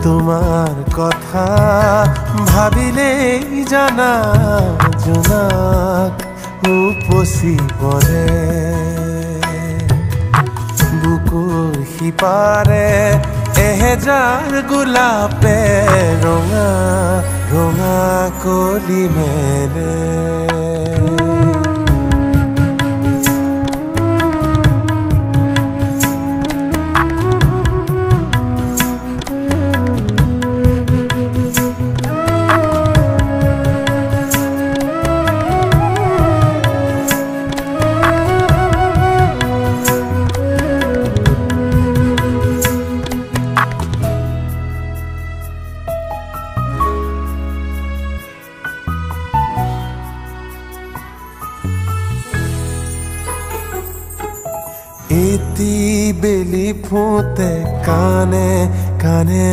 তোমাৰ কথা ভাবিলেই জানা জোনাক উপচি পৰে বুকুৰ সিপাৰে এহেজাৰ গোলাপে ৰঙা ৰঙা কলি মেলে এটি বেলি ফুটে কানে কানে